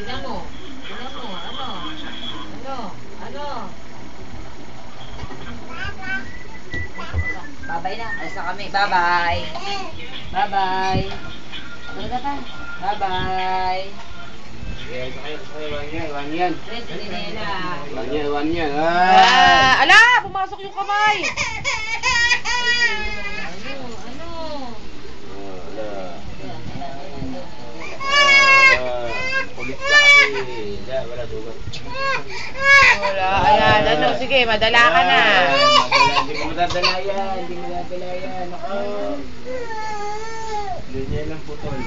Tingnan mo. Tingnan mo. Ano? Ano? Ano? Bye-bye na. Alis na kami. Bye-bye. Bye-bye. Ano na pa? Bye-bye. One yan. One yan. Ala! Pumasok yung kamay! Ano? Kulit ka kasi. Wala sugat. Wala. Ayan. Ano? Sige, madala ka na. Hindi mo madadala yan. Hindi mo madadala yan. Ako. Ganyan lang putol.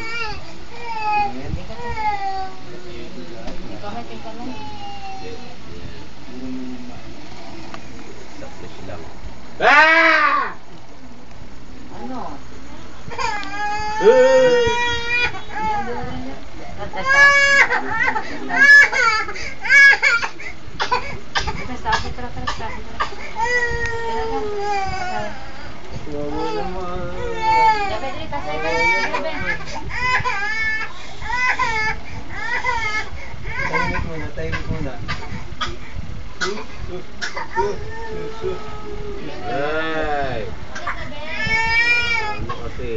Ah! Ano? Tahimik muna. Ay. Ano kasi?